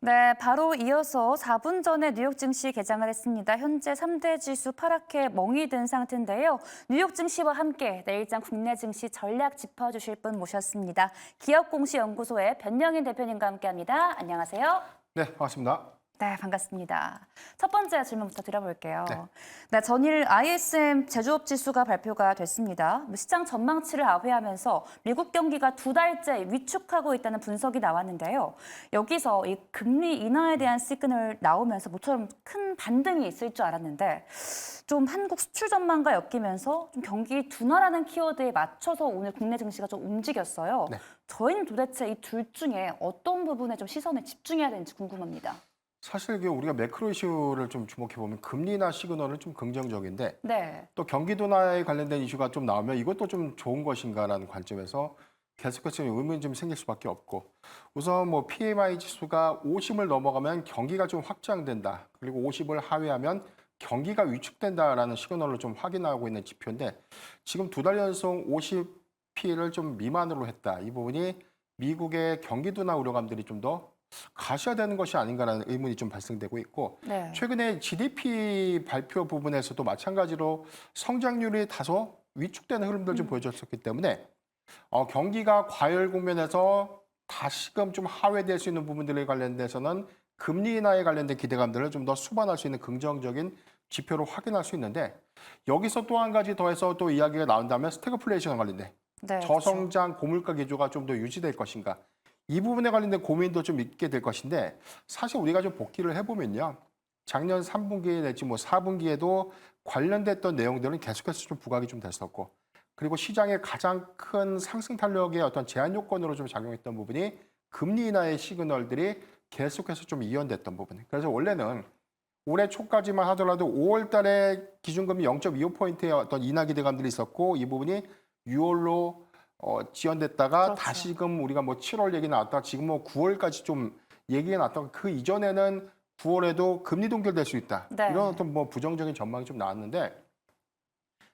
네, 바로 이어서 4분 전에 뉴욕 증시 개장을 했습니다. 현재 3대 지수 파랗게 멍이 든 상태인데요. 뉴욕 증시와 함께 내일장 국내 증시 전략 짚어주실 분 모셨습니다. 기업공시연구소의 변영인 대표님과 함께합니다. 안녕하세요. 네, 반갑습니다. 네, 반갑습니다. 첫 번째 질문부터 드려볼게요. 네. 네, 전일 ISM 제조업 지수가 발표가 됐습니다. 시장 전망치를 아회하면서 미국 경기가 2달째 위축하고 있다는 분석이 나왔는데요. 여기서 이 금리 인하에 대한 시그널 나오면서 모처럼 큰 반등이 있을 줄 알았는데 좀 한국 수출 전망과 엮이면서 좀 경기 둔화라는 키워드에 맞춰서 오늘 국내 증시가 좀 움직였어요. 네. 저희는 도대체 이 둘 중에 어떤 부분에 좀 시선을 집중해야 되는지 궁금합니다. 사실 이게 우리가 매크로 이슈를 좀 주목해 보면 금리나 시그널은 좀 긍정적인데 네. 또 경기 둔화에 관련된 이슈가 좀 나오면 이것도 좀 좋은 것인가라는 관점에서 계속해서 의문이 좀 생길 수밖에 없고 우선 뭐 PMI 지수가 50을 넘어가면 경기가 좀 확장된다. 그리고 50을 하회하면 경기가 위축된다라는 시그널을 좀 확인하고 있는 지표인데 지금 2달 연속 50P를 좀 미만으로 했다. 이 부분이 미국의 경기 둔화 우려감들이 좀 더 가셔야되는 것이 아닌가라는 의문이 좀 발생되고 있고 네. 최근에 GDP 발표 부분에서도 마찬가지로 성장률이 다소 위축되는 흐름들 좀 보여줬었기 때문에 경기가 과열 국면에서 다시금 좀 하회될 수 있는 부분들에 관련돼서는 금리 인하에 관련된 기대감들을 좀 더 수반할 수 있는 긍정적인 지표로 확인할 수 있는데 여기서 또 한 가지 더해서 또 이야기가 나온다면 스태그플레이션과 관련된 네, 저성장 고물가 기조가 좀 더 유지될 것인가. 이 부분에 관련된 고민도 좀 있게 될 것인데 사실 우리가 좀 복기를 해보면요. 작년 3분기 내지 뭐 4분기에도 관련됐던 내용들은 계속해서 좀 부각이 좀 됐었고 그리고 시장의 가장 큰 상승 탄력의 어떤 제한 요건으로 좀 작용했던 부분이 금리 인하의 시그널들이 계속해서 좀 이연됐던 부분. 그래서 원래는 올해 초까지만 하더라도 5월 달에 기준금리 0.25포인트의 어떤 인하 기대감들이 있었고 이 부분이 6월로 지연됐다가 그렇죠. 다시금 우리가 뭐 7월 얘기 나왔다가 지금 뭐 9월까지 좀 얘기가 나왔다가 그 이전에는 9월에도 금리 동결될 수 있다. 네. 이런 어떤 뭐 부정적인 전망이 좀 나왔는데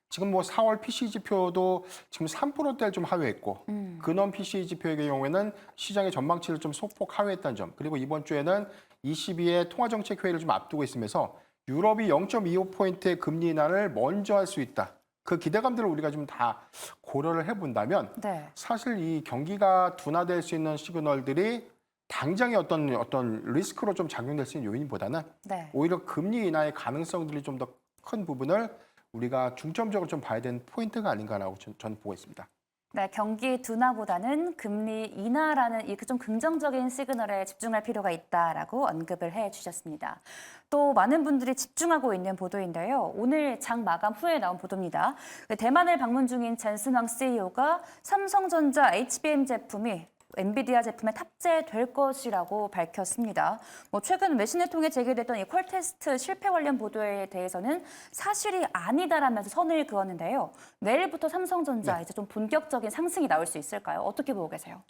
지금 뭐 4월 PCE 지표도 지금 3%대를 좀 하회했고 근원 PCE 지표의 경우에는 시장의 전망치를 좀 소폭 하회했다는 점 그리고 이번 주에는 22의 통화정책회의를 좀 앞두고 있으면서 유럽이 0.25포인트의 금리 인하를 먼저 할 수 있다. 그 기대감들을 우리가 좀 다 고려를 해본다면 네. 사실 이 경기가 둔화될 수 있는 시그널들이 당장의 어떤 리스크로 좀 작용될 수 있는 요인보다는 네. 오히려 금리 인하의 가능성들이 좀 더 큰 부분을 우리가 중점적으로 좀 봐야 되는 포인트가 아닌가라고 저는 보고 있습니다. 네, 경기 둔화보다는 금리 인하라는 이 좀 긍정적인 시그널에 집중할 필요가 있다라고 언급을 해 주셨습니다. 또 많은 분들이 집중하고 있는 보도인데요. 오늘 장 마감 후에 나온 보도입니다. 대만을 방문 중인 젠슨 황 CEO가 삼성전자 HBM 제품이 엔비디아 제품에 탑재될 것이라고 밝혔습니다. 최근 외신을 통해 제기됐던 이 퀄테스트 실패 관련 보도에 대해서는 사실이 아니다라면서 선을 그었는데요. 내일부터 삼성전자 이제 좀 본격적인 상승이 나올 수 있을까요? 어떻게 보고 계세요?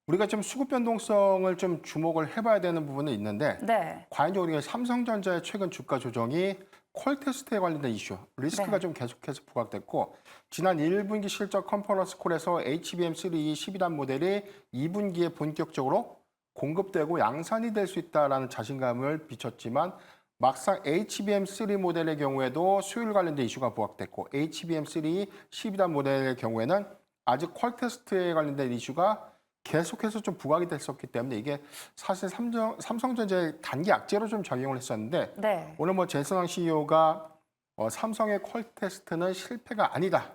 우리가 좀 수급 변동성을 좀 주목을 해봐야 되는 부분은 있는데 네. 과연 우리가 삼성전자의 최근 주가 조정이 퀄테스트에 관련된 이슈, 리스크가 네. 좀 계속해서 부각됐고 지난 1분기 실적 컨퍼런스 콜에서 HBM3 12단 모델이 2분기에 본격적으로 공급되고 양산이 될 수 있다라는 자신감을 비췄지만 막상 HBM3 모델의 경우에도 수율 관련된 이슈가 부각됐고 HBM3 12단 모델의 경우에는 아직 퀄테스트에 관련된 이슈가 계속해서 좀 부각이 됐었기 때문에 이게 사실 삼성전자의 단기 악재로 좀 작용을 했었는데 네. 오늘 뭐 젠슨왕 CEO가 삼성의 퀄테스트는 실패가 아니다.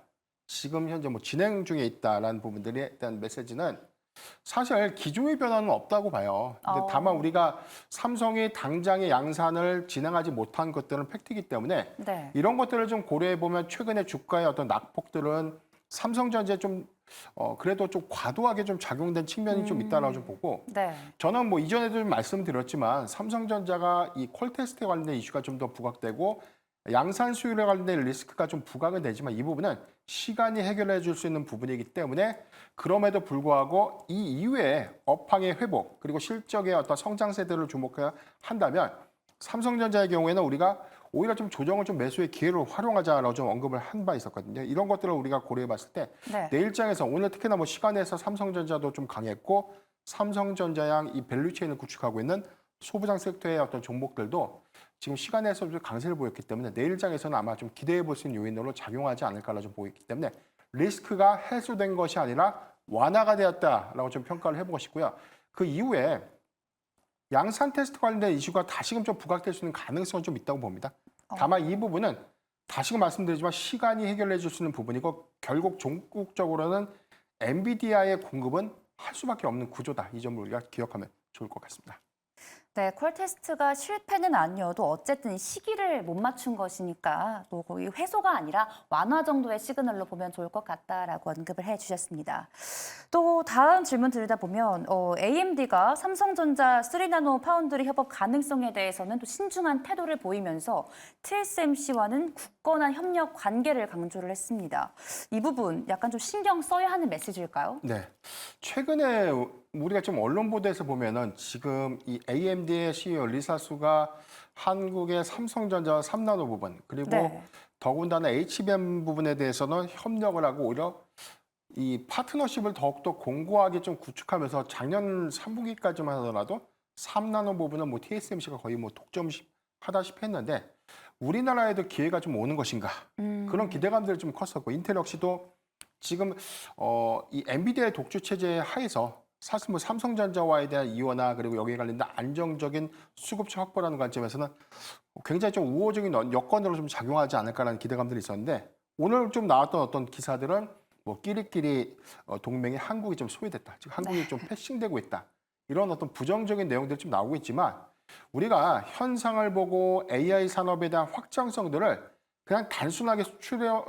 지금 현재 뭐 진행 중에 있다라는 부분들에 대한 메시지는 사실 기조의 변화는 없다고 봐요. 근데 다만 우리가 삼성이 당장의 양산을 진행하지 못한 것들은 팩트이기 때문에 네. 이런 것들을 좀 고려해 보면 최근에 주가의 어떤 낙폭들은 삼성전자에 좀 그래도 좀 과도하게 좀 작용된 측면이 좀 있다라고 좀 보고 네. 저는 뭐 이전에도 좀 말씀드렸지만 삼성전자가 이 퀄테스트에 관련된 이슈가 좀 더 부각되고 양산 수율에 관련된 리스크가 좀 부각은 되지만 이 부분은 시간이 해결해 줄 수 있는 부분이기 때문에 그럼에도 불구하고 이 이후에 업황의 회복 그리고 실적의 어떤 성장세들을 주목해야 한다면 삼성전자의 경우에는 우리가 오히려 좀 조정을 좀 매수의 기회로 활용하자라고 좀 언급을 한 바 있었거든요. 이런 것들을 우리가 고려해 봤을 때 네. 내일장에서 오늘 특히나 뭐 시간에서 삼성전자도 좀 강했고 삼성전자양 이 밸류체인을 구축하고 있는 소부장 섹터의 어떤 종목들도 지금 시간에서 좀 강세를 보였기 때문에 내일장에서는 아마 좀 기대해 볼 수 있는 요인으로 작용하지 않을까라 좀 보이기 때문에 리스크가 해소된 것이 아니라 완화가 되었다라고 좀 평가를 해보고 싶고요. 그 이후에 양산 테스트 관련된 이슈가 다시금 좀 부각될 수 있는 가능성은 좀 있다고 봅니다. 다만 이 부분은 다시금 말씀드리지만 시간이 해결해 줄 수 있는 부분이고 결국 종국적으로는 엔비디아의 공급은 할 수밖에 없는 구조다. 이 점을 우리가 기억하면 좋을 것 같습니다. 네, 콜 테스트가 실패는 아니어도 어쨌든 이 시기를 못 맞춘 것이니까 또 거의 회소가 아니라 완화 정도의 시그널로 보면 좋을 것 같다라고 언급을 해주셨습니다. 또 다음 질문 드리다 보면 AMD가 삼성전자 3나노 파운드리 협업 가능성에 대해서는 또 신중한 태도를 보이면서 TSMC와는 굳건한 협력 관계를 강조를 했습니다. 이 부분 약간 좀 신경 써야 하는 메시지일까요? 네. 최근에 우리가 좀 언론 보도에서 보면은 지금 이 AMD의 CEO 리사수가 한국의 삼성전자 3나노 부분 그리고 네. 더군다나 HBM 부분에 대해서는 협력을 하고 오히려 이 파트너십을 더욱더 공고하게 좀 구축하면서 작년 3분기까지만 하더라도 3나노 부분은 뭐 TSMC가 거의 뭐 독점하다시피 했는데 우리나라에도 기회가 좀 오는 것인가 그런 기대감들이 좀 컸었고 인텔 역시도 지금 이 엔비디아의 독주 체제 하에서 사실 뭐 삼성전자와에 대한 이원화 그리고 여기에 관련된 안정적인 수급처 확보라는 관점에서는 굉장히 좀 우호적인 여건으로 좀 작용하지 않을까라는 기대감들이 있었는데 오늘 좀 나왔던 어떤 기사들은 뭐 끼리끼리 동맹이 한국이 좀 소외됐다. 즉 한국이 좀 패싱되고 있다. 이런 어떤 부정적인 내용들이 좀 나오고 있지만 우리가 현상을 보고 AI 산업에 대한 확장성들을 그냥 단순하게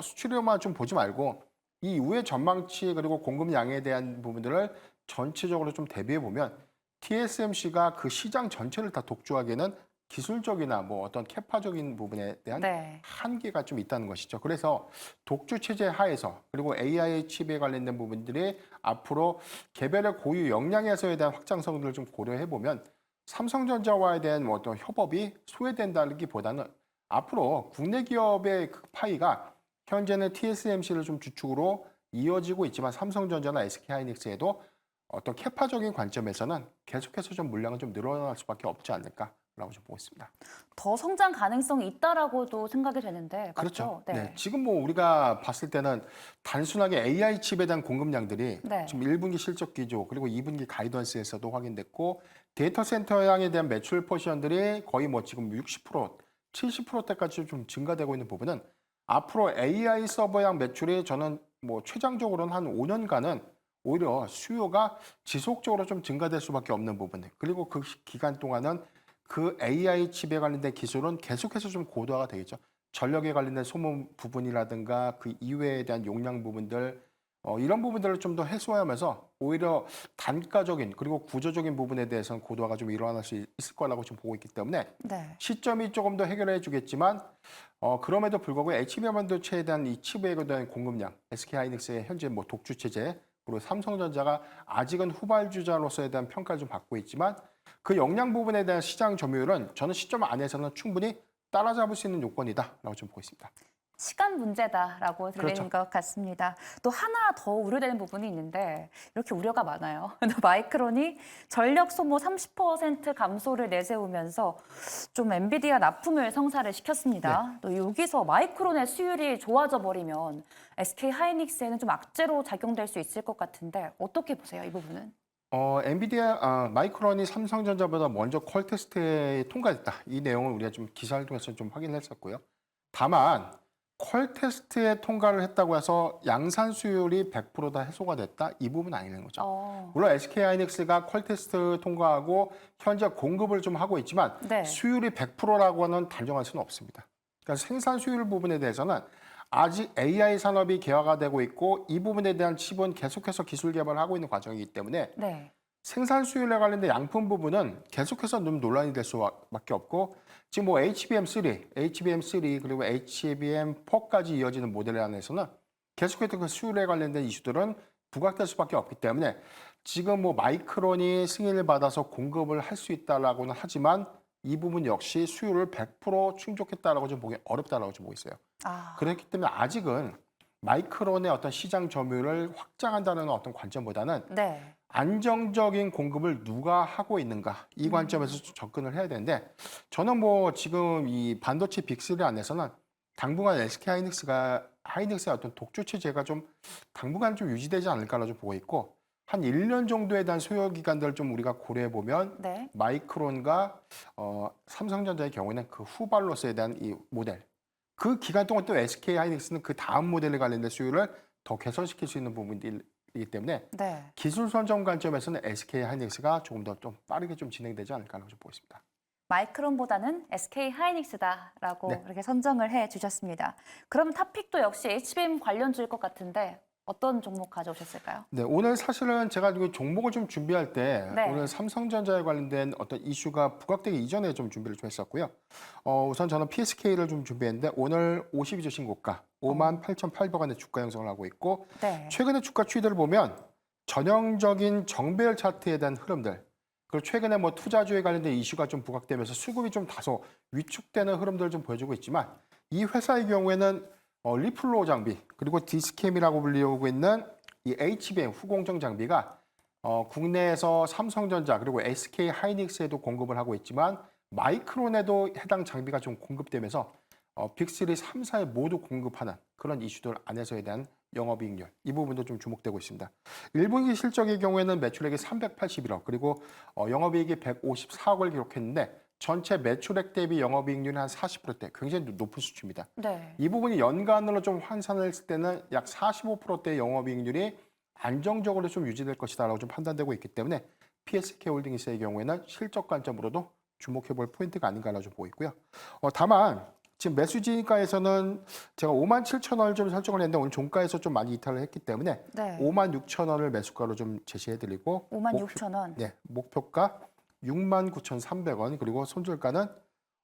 수출료만 좀 보지 말고 이 이후의 전망치 그리고 공급량에 대한 부분들을 전체적으로 좀 대비해 보면 TSMC가 그 시장 전체를 다 독주하기에는 기술적이나 뭐 어떤 캐파적인 부분에 대한 네. 한계가 좀 있다는 것이죠. 그래서 독주 체제 하에서 그리고 AI 칩에 관련된 부분들이 앞으로 개별의 고유 역량에서에 대한 확장성들을 좀 고려해 보면 삼성전자와에 대한 뭐 어떤 협업이 소외된다기보다는 앞으로 국내 기업의 그 파이가 현재는 TSMC를 좀 주축으로 이어지고 있지만 삼성전자나 SK하이닉스에도 어떤 캐파적인 관점에서는 계속해서 좀 물량은 좀 늘어날 수밖에 없지 않을까라고 좀 보고 있습니다. 더 성장 가능성이 있다라고도 생각이 되는데 그렇죠. 맞죠? 네. 지금 뭐 우리가 봤을 때는 단순하게 AI 칩에 대한 공급량들이 네. 지금 1분기 실적 기조 그리고 2분기 가이던스에서도 확인됐고 데이터 센터 향에 대한 매출 포지션들이 거의 뭐 지금 60%, 70%대까지 좀 증가되고 있는 부분은 앞으로 AI 서버향 매출이 저는 뭐 최장적으로는 한 5년간은 오히려 수요가 지속적으로 좀 증가될 수밖에 없는 부분. 그리고 그 기간 동안은 그 AI 칩에 관련된 기술은 계속해서 좀 고도화가 되겠죠. 전력에 관련된 소모 부분이라든가 그 이외에 대한 용량 부분들 이런 부분들을 좀 더 해소하면서 오히려 단가적인 그리고 구조적인 부분에 대해서는 고도화가 좀 일어날 수 있을 거라고 좀 보고 있기 때문에 네. 시점이 조금 더 해결해 주겠지만 그럼에도 불구하고 HBM 반도체에 대한 이 칩에 대한 공급량, SK하이닉스의 현재 뭐 독주 체제 그리고 삼성전자가 아직은 후발주자로서에 대한 평가를 좀 받고 있지만 그 역량 부분에 대한 시장 점유율은 저는 시점 안에서는 충분히 따라잡을 수 있는 요건이다라고 좀 보고 있습니다. 시간 문제다라고 들리는 그렇죠. 것 같습니다. 또 하나 더 우려되는 부분이 있는데 이렇게 우려가 많아요. 마이크론이 전력 소모 30% 감소를 내세우면서 좀 엔비디아 납품을 성사를 시켰습니다. 또 여기서 마이크론의 수율이 좋아져 버리면 SK 하이닉스에는 좀 악재로 작용될 수 있을 것 같은데 어떻게 보세요, 이 부분은? 엔비디아 마이크론이 삼성전자보다 먼저 퀄 테스트에 통과했다. 이 내용을 우리가 좀 기사를 통해서 좀 확인했었고요. 다만 퀄 테스트에 통과를 했다고 해서 양산 수율이 100%다 해소가 됐다? 이 부분은 아니는 거죠. 물론 SK하이닉스가 퀄 테스트 통과하고 현재 공급을 좀 하고 있지만 네. 수율이 100%라고는 단정할 수는 없습니다. 그러니까 생산 수율 부분에 대해서는 아직 AI 산업이 개화가 되고 있고 이 부분에 대한 칩은 계속해서 기술 개발을 하고 있는 과정이기 때문에 네. 생산 수율에 관련된 양품 부분은 계속해서 좀 논란이 될 수밖에 없고 지금 뭐 HBM3 그리고 HBM4까지 이어지는 모델 안에서는 계속해서 그 수율에 관련된 이슈들은 부각될 수밖에 없기 때문에 지금 뭐 마이크론이 승인을 받아서 공급을 할 수 있다라고는 하지만 이 부분 역시 수율을 100% 충족했다라고 좀 보기 어렵다라고 좀 보고 있어요. 그렇기 때문에 아직은 마이크론의 어떤 시장 점유율을 확장한다는 어떤 관점보다는 네. 안정적인 공급을 누가 하고 있는가 이 관점에서 좀 접근을 해야 되는데 저는 뭐 지금 이 반도체 빅3 안에서는 당분간 SK 하이닉스의 어떤 독주 체제가 좀 당분간 좀 유지되지 않을까라 좀 보고 있고 한 1년 정도에 대한 소요 기간들을 좀 우리가 고려해 보면 네. 마이크론과 삼성전자의 경우에는 그 후발로스에 대한 이 모델 그 기간 동안 또 SK 하이닉스는 그 다음 모델에 관련된 수요를 더 개선시킬 수 있는 부분들이기 때문에 네. 기술 선점 관점에서는 SK 하이닉스가 조금 더 좀 빠르게 좀 진행되지 않을까라고 좀 보고 있습니다. 마이크론보다는 SK 하이닉스다라고 네. 이렇게 선정을 해 주셨습니다. 그럼 탑픽도 역시 HBM 관련주일 것 같은데 어떤 종목 가져오셨을까요? 네, 오늘 사실은 제가 이 종목을 좀 준비할 때 네. 오늘 삼성전자에 관련된 어떤 이슈가 부각되기 이전에 좀 준비를 좀 했었고요. 우선 저는 PSK를 좀 준비했는데 오늘 52주 신고가 58,800원의 주가 형성을 하고 있고 네. 최근의 주가 추이들을 보면 전형적인 정배열 차트에 대한 흐름들 그리고 최근에 뭐 투자주에 관련된 이슈가 좀 부각되면서 수급이 좀 다소 위축되는 흐름들을 좀 보여주고 있지만 이 회사의 경우에는 리플로우 장비 그리고 디스캠이라고 불리고 있는 이 HBM 후공정 장비가 국내에서 삼성전자 그리고 SK 하이닉스에도 공급을 하고 있지만 마이크론에도 해당 장비가 좀 공급되면서 빅3, 3사에 모두 공급하는 그런 이슈들 안에서에 대한 영업이익률 이 부분도 좀 주목되고 있습니다. 1분기 실적의 경우에는 매출액이 381억 그리고 영업이익이 154억을 기록했는데 전체 매출액 대비 영업이익률이 한 40%대 굉장히 높은 수치입니다. 네. 이 부분이 연간으로 좀 환산을 했을 때는 약 45%대의 영업이익률이 안정적으로 좀 유지될 것이다라고 좀 판단되고 있기 때문에 PSK 홀딩스의 경우에는 실적 관점으로도 주목해 볼 포인트가 아닌가라고 좀 보고 있고요. 다만 지금 매수 진입가에서는 제가 57,000원을 좀 설정을 했는데 오늘 종가에서 좀 많이 이탈을 했기 때문에 네. 56,000원을 매수가로 좀 제시해 드리고 56,000원. 네, 목표가 69,300원 그리고 손절가는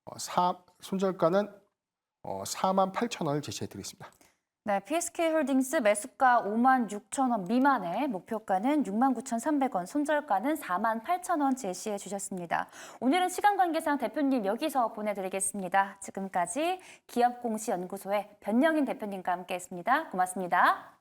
48,000원을 제시해 드리겠습니다. 네, PSK 홀딩스 매수가 56,000원 미만에 목표가는 69,300원, 손절가는 48,000원 제시해 주셨습니다. 오늘은 시간 관계상 대표님 여기서 보내드리겠습니다. 지금까지 기업공시연구소의 변영인 대표님과 함께했습니다. 고맙습니다.